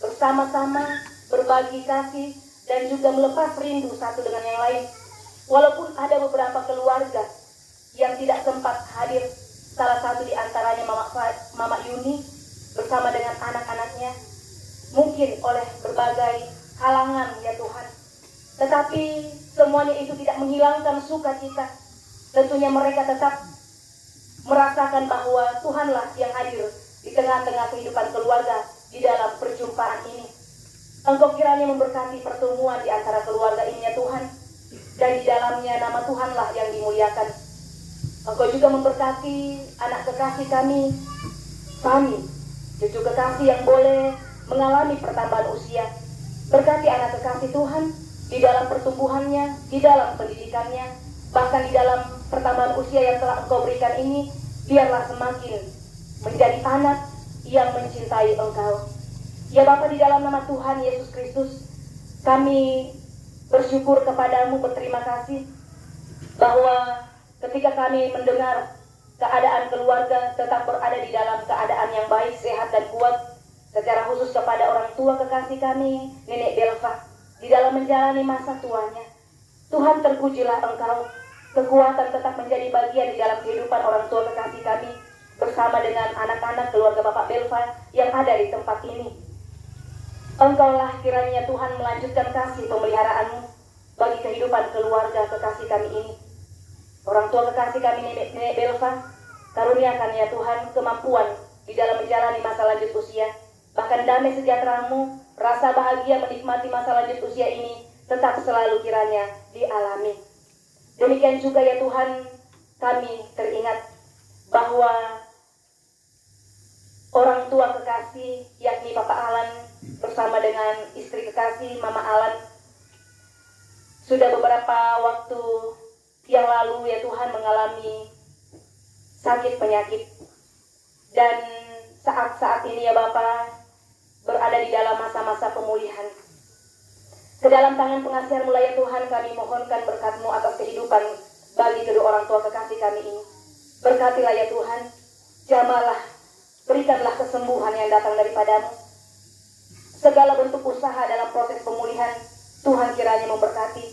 bersama-sama berbagi kasih, dan juga melepas rindu satu dengan yang lain. Walaupun ada beberapa keluarga yang tidak sempat hadir, salah satu di antaranya Mama Yuni bersama dengan anak-anaknya, mungkin oleh berbagai halangan ya Tuhan. Tetapi semuanya itu tidak menghilangkan sukacita. Tentunya mereka tetap merasakan bahwa Tuhanlah yang hadir di tengah-tengah kehidupan keluarga di dalam perjumpaan ini. Engkau kiranya memberkati pertemuan di antara keluarga ini ya Tuhan, dan di dalamnya nama Tuhanlah yang dimuliakan. Engkau juga memberkati anak kekasih kami, cucu kekasih yang boleh mengalami pertambahan usia. Berkati anak kekasih Tuhan di dalam pertumbuhannya, di dalam pendidikannya, bahkan di dalam pertambahan usia yang telah Engkau berikan ini, biarlah semakin menjadi anak yang mencintai Engkau. Ya Bapa, di dalam nama Tuhan Yesus Kristus, kami bersyukur kepadamu, berterima kasih bahwa ketika kami mendengar keadaan keluarga tetap berada di dalam keadaan yang baik, sehat dan kuat, secara khusus kepada orang tua kekasih kami, Nenek Belva, di dalam menjalani masa tuanya. Tuhan, terpujilah Engkau, kekuatan tetap menjadi bagian di dalam kehidupan orang tua kekasih kami, bersama dengan anak-anak keluarga Bapak Belva yang ada di tempat ini. Engkaulah kiranya Tuhan melanjutkan kasih pemeliharaanmu bagi kehidupan keluarga kekasih kami ini. Orang tua kekasih kami Nenek Belva, karuniakan ya Tuhan kemampuan di dalam menjalani masa lanjut usia. Bahkan damai sejahtera-Mu, rasa bahagia menikmati masa lanjut usia ini tetap selalu kiranya dialami. Demikian juga ya Tuhan, kami teringat bahwa orang tua kekasih yakni Bapak Alan bersama dengan istri kekasih Mama Alan sudah beberapa waktu yang lalu ya Tuhan mengalami sakit penyakit, dan saat-saat ini ya Bapak berada di dalam masa-masa pemulihan. Ke dalam tangan pengasihan-Mu ya Tuhan kami mohonkan berkat-Mu atas kehidupan bagi kedua orang tua kekasih kami ini. Berkatilah ya Tuhan, jamalah, berikanlah kesembuhan yang datang daripada-Mu. Segala bentuk usaha dalam proses pemulihan, Tuhan kiranya memberkati.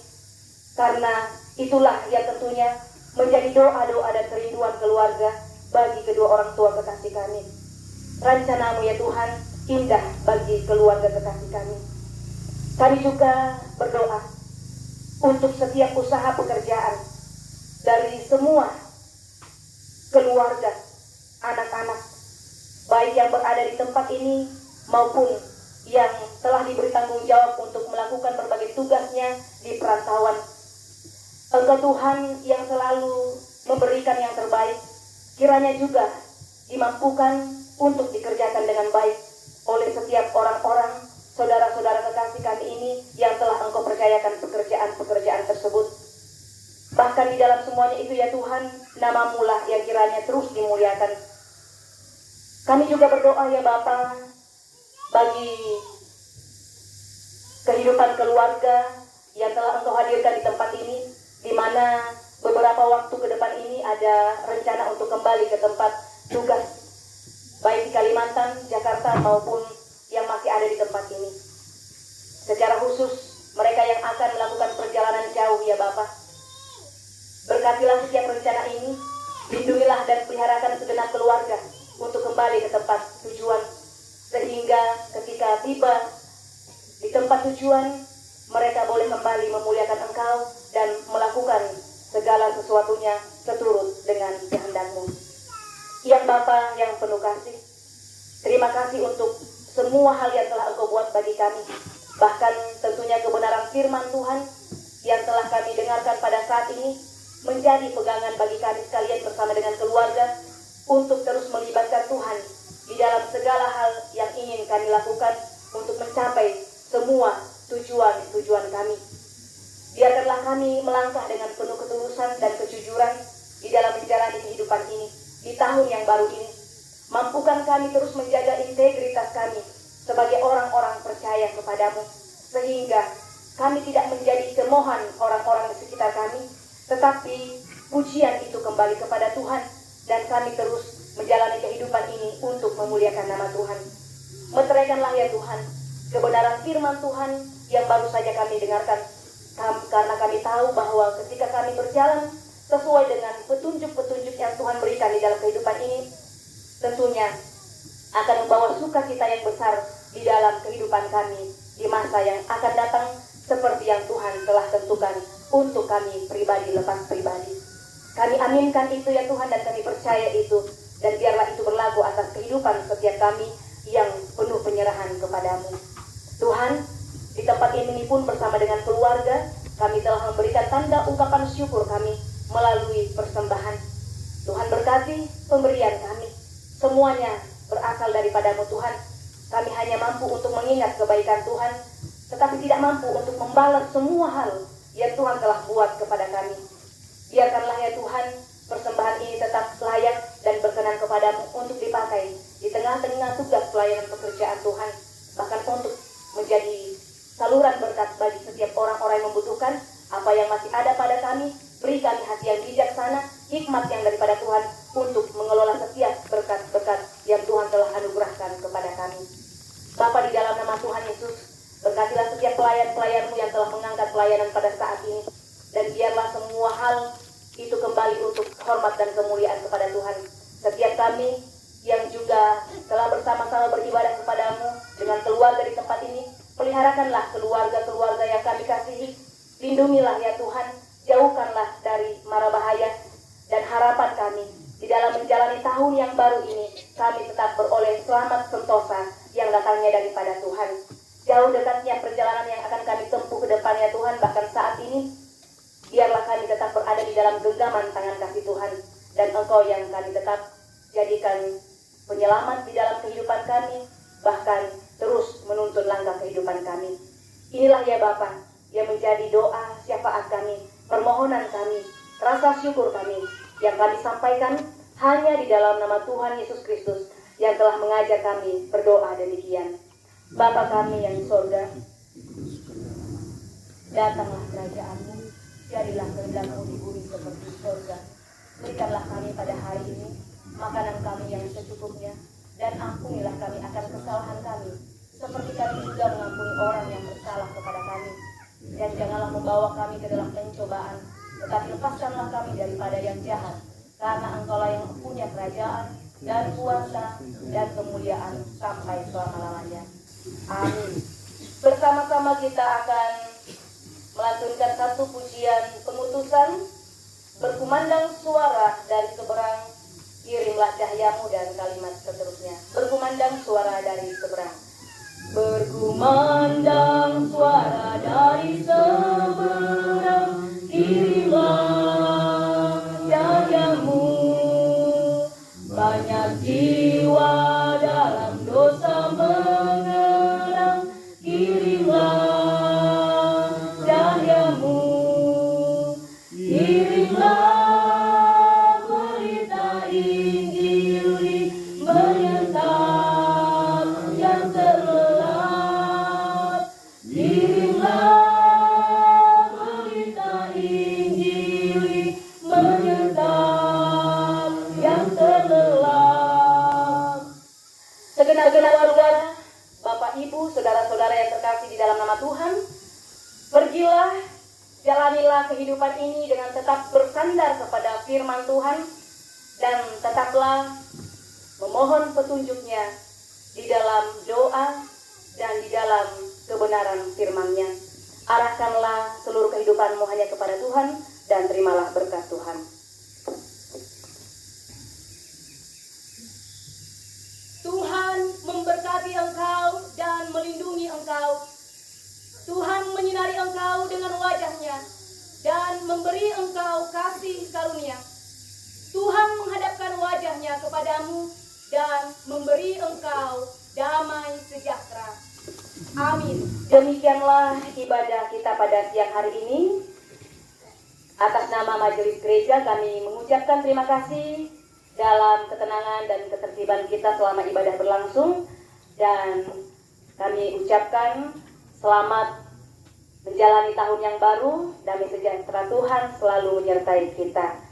Karena itulah yang tentunya menjadi doa-doa dan kerinduan keluarga bagi kedua orang tua kekasih kami. Rencana-Mu ya Tuhan indah bagi keluarga kekasih kami. Kami juga berdoa untuk setiap usaha pekerjaan dari semua keluarga, anak-anak, baik yang berada di tempat ini maupun yang telah diberi tanggung jawab untuk melakukan berbagai tugasnya di perantauan. Engkau Tuhan yang selalu memberikan yang terbaik, kiranya juga dimampukan untuk dikerjakan dengan baik oleh setiap orang-orang, saudara-saudara kekasih kami ini yang telah Engkau percayakan pekerjaan-pekerjaan tersebut. Bahkan di dalam semuanya itu ya Tuhan, nama-Mu lah yang kiranya terus dimuliakan. Kami juga berdoa ya Bapa bagi kehidupan keluarga yang telah Engkau hadirkan di tempat ini, di mana beberapa waktu ke depan ini ada rencana untuk kembali ke tempat tugas, baik di Kalimantan, Jakarta maupun yang masih ada di tempat ini. Secara khusus mereka yang akan melakukan perjalanan jauh ya Bapa, berkatilah setiap rencana ini, lindungilah dan peliharakan segenap keluarga untuk kembali ke tempat tujuan, sehingga ketika tiba di tempat tujuan mereka boleh kembali memuliakan Engkau dan melakukan segala sesuatunya seturut dengan kehendak-Mu. Yang Bapa yang penuh kasih, terima kasih untuk semua hal yang telah Engkau buat bagi kami. Bahkan tentunya kebenaran firman Tuhan yang telah kami dengarkan pada saat ini menjadi pegangan bagi kami sekalian bersama dengan keluarga untuk terus melibatkan Tuhan di dalam segala hal yang ingin kami lakukan untuk mencapai semua tujuan-tujuan kami. Biarkanlah kami melangkah dengan penuh ketulusan dan kejujuran di dalam menjalani kehidupan ini di tahun yang baru ini. Mampukan kami terus menjaga integritas kami sebagai orang-orang percaya kepadamu, sehingga kami tidak menjadi cemoohan orang-orang di sekitar kami, tetapi pujian itu kembali kepada Tuhan, dan kami terus menjalani kehidupan ini untuk memuliakan nama Tuhan. Meteraikanlah ya Tuhan kebenaran firman Tuhan yang baru saja kami dengarkan, karena kami tahu bahwa ketika kami berjalan sesuai dengan petunjuk-petunjuk yang Tuhan berikan di dalam kehidupan ini, tentunya akan membawa sukacita yang besar di dalam kehidupan kami di masa yang akan datang, seperti yang Tuhan telah tentukan untuk kami pribadi lepas pribadi. Kami aminkan itu ya Tuhan, dan kami percaya itu, dan biarlah itu berlaku atas kehidupan setiap kami yang penuh penyerahan kepadamu. Tuhan, di tempat ini pun bersama dengan keluarga, kami telah memberikan tanda ungkapan syukur kami melalui persembahan. Tuhan berkati pemberian kami, semuanya berasal daripadamu Tuhan. Kami hanya mampu untuk mengingat kebaikan Tuhan, tetapi tidak mampu untuk membalas semua hal yang Tuhan telah buat kepada kami. Biarkanlah ya Tuhan, persembahan ini tetap layak dan berkenan kepadamu untuk dipakai di tengah-tengah tugas pelayanan pekerjaan Tuhan, bahkan untuk menjadi saluran berkat bagi setiap orang-orang yang membutuhkan. Apa yang masih ada pada kami, beri kami hati yang bijaksana, hikmat yang daripada Tuhan untuk mengelola setiap berkat-berkat yang Tuhan telah anugerahkan kepada kami. Bapa, di dalam nama Tuhan Yesus, berkatilah setiap pelayan-pelayanmu yang telah mengangkat pelayanan pada saat ini, dan biarlah semua hal itu kembali untuk hormat dan kemuliaan kepada Tuhan. Setiap kami yang juga telah bersama-sama beribadah kepadamu dengan keluarga di tempat ini, peliharakanlah keluarga-keluarga yang kami kasihi. Lindungilah ya Tuhan, jauhkanlah dari mara bahaya, dan harapan kami di dalam menjalani tahun yang baru ini, kami tetap beroleh selamat sentosa yang datangnya daripada Tuhan. Jauh dekatnya perjalanan yang akan kami tempuh ke depannya Tuhan, bahkan saat ini, biarlah kami tetap berada di dalam genggaman tangan kasih Tuhan, dan Engkau yang kami tetap jadikan penyelamat di dalam kehidupan kami, bahkan terus menuntun langkah kehidupan kami. Inilah ya Bapa yang menjadi doa syafaat kami, permohonan kami, rasa syukur kami yang kami sampaikan hanya di dalam nama Tuhan Yesus Kristus yang telah mengajar kami berdoa demikian. Bapa kami yang di sorga, datanglah kerajaan-Mu, jadilah kehendak-Mu di bumi seperti di sorga. Berikanlah kami pada hari ini makanan kami yang secukupnya, dan ampunilah kami akan kesalahan kami, seperti kami juga mengampuni orang yang bersalah kepada kami. Dan janganlah membawa kami ke dalam pencobaan, tetapi lepaskanlah kami daripada yang jahat, karena Engkaulah yang punya kerajaan dan kuasa dan kemuliaan sampai selama-lamanya. Amin. Bersama-sama kita akan melantunkan satu pujian pengutusan, berkumandang suara dari seberang, kirimlah cahyamu, dan kalimat seterusnya. Berkumandang suara dari seberang. Berkumandang suara dari seberang, kirimlah cahyamu. Banyak jiwa dalam dosa mengenang, kirimlah cahyamu. Kirimlah berita Injil menyesat yang terlelap. Kirimlah berita Injil menyesat yang terlelap. Segenap keluarga, Bapak Ibu, saudara-saudara yang terkasih di dalam nama Tuhan, pergilah, jalanilah kehidupan ini dengan tetap bersandar kepada firman Tuhan, dan tetaplah memohon petunjuknya di dalam doa dan di dalam kebenaran firman-Nya. Arahkanlah seluruh kehidupanmu hanya kepada Tuhan, dan terimalah berkat Tuhan. engkau dengan wajahnya dan memberi engkau kasih karunia. Tuhan menghadapkan wajahnya kepadamu dan memberi engkau damai sejahtera. Amin. Demikianlah ibadah kita pada siang hari ini. Atas nama Majelis Gereja kami mengucapkan terima kasih dalam ketenangan dan ketertiban kita selama ibadah berlangsung, dan kami ucapkan selamat menjalani tahun yang baru. Damai sejahtera Tuhan selalu menyertai kita.